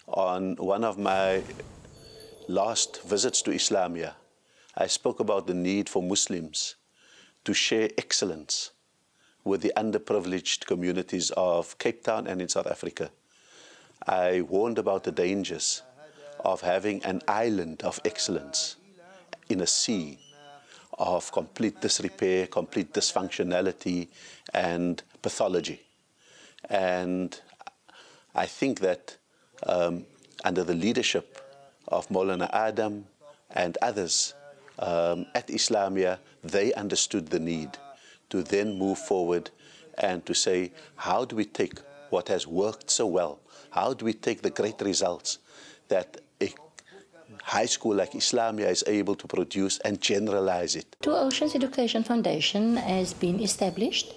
On one of my last visits to Islamia, I spoke about the need for Muslims to share excellence with the underprivileged communities of Cape Town and in South Africa. I warned about the dangers of having an island of excellence in a sea of complete disrepair, complete dysfunctionality and pathology. And I think that under the leadership of Maulana Adam and others at Islamia, they understood the need to then move forward and to say, how do we take what has worked so well? How do we take the great results that a high school like Islamia is able to produce and generalize it? Two Oceans Education Foundation has been established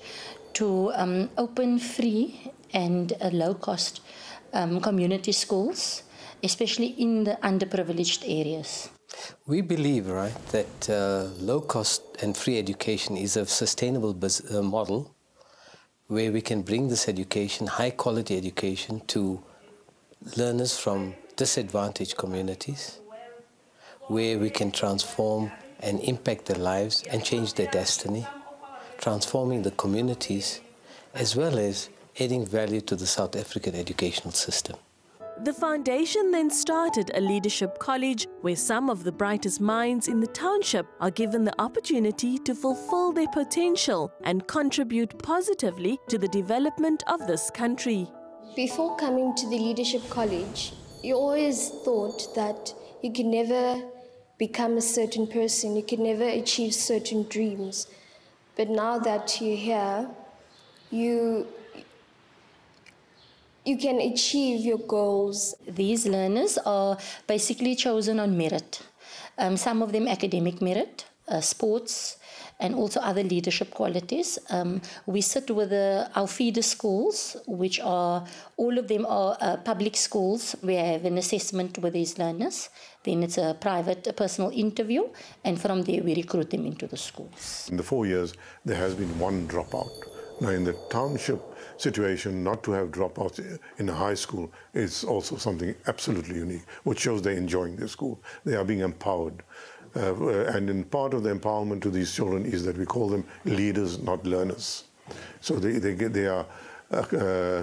to open free and low-cost community schools, especially in the underprivileged areas. We believe, right, that low-cost and free education is a sustainable model where we can bring this education, high-quality education, to learners from disadvantaged communities, where we can transform and impact their lives and change their destiny, transforming the communities, as well as adding value to the South African educational system. The foundation then started a leadership college where some of the brightest minds in the township are given the opportunity to fulfill their potential and contribute positively to the development of this country. Before coming to the leadership college, you always thought that you could never become a certain person, you could never achieve certain dreams. But now that you're here, you can achieve your goals. These learners are basically chosen on merit. Some of them academic merit, sports, and also other leadership qualities. We sit with our feeder schools, which are, all of them are public schools. We have an assessment with these learners. Then it's a private personal interview, and from there we recruit them into the schools. In the 4 years, there has been one dropout. Now, in the township situation, not to have dropouts in a high school is also something absolutely unique, which shows they're enjoying their school. They are being empowered. And in part of the empowerment to these children is that we call them leaders, not learners. So they are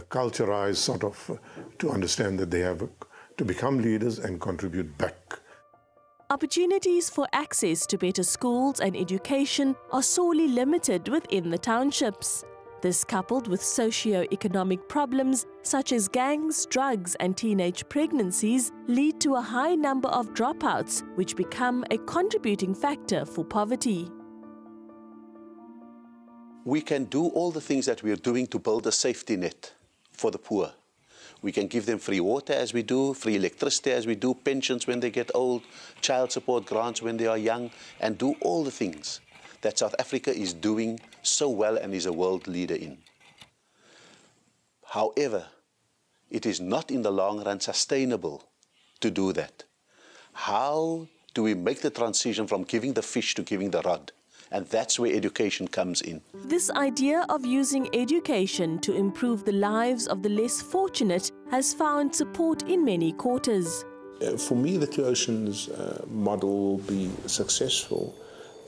culturized sort of to understand that they have to become leaders and contribute back. Opportunities for access to better schools and education are sorely limited within the townships. This, coupled with socio-economic problems such as gangs, drugs and teenage pregnancies, lead to a high number of dropouts, which become a contributing factor for poverty. We can do all the things that we are doing to build a safety net for the poor. We can give them free water as we do, free electricity as we do, pensions when they get old, child support grants when they are young, and do all the things that South Africa is doing so well and is a world leader in. However, it is not in the long run sustainable to do that. How do we make the transition from giving the fish to giving the rod? And that's where education comes in. This idea of using education to improve the lives of the less fortunate has found support in many quarters. For me, the Two Oceans model will be successful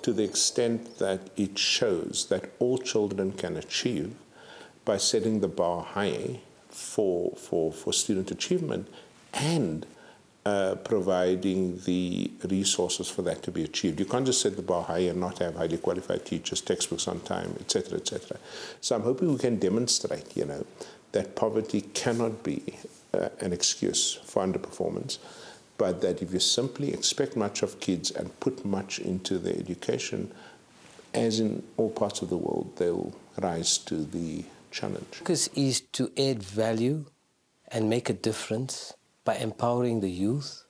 to the extent that it shows that all children can achieve by setting the bar high for student achievement and providing the resources for that to be achieved. You can't just set the bar high and not have highly qualified teachers, textbooks on time, etc., etc. So I'm hoping we can demonstrate, that poverty cannot be an excuse for underperformance, but that if you simply expect much of kids and put much into their education, as in all parts of the world, they'll rise to the challenge. Focus is to add value and make a difference by empowering the youth,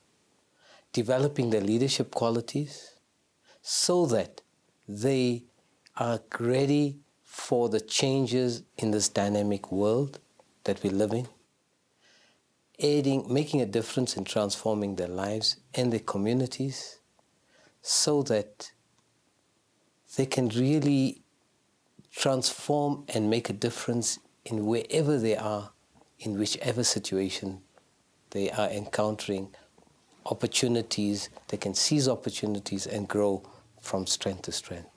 developing their leadership qualities, so that they are ready for the changes in this dynamic world that we live in, making a difference in transforming their lives and their communities, so that they can really transform and make a difference in wherever they are, in whichever situation they are encountering opportunities, they can seize opportunities and grow from strength to strength.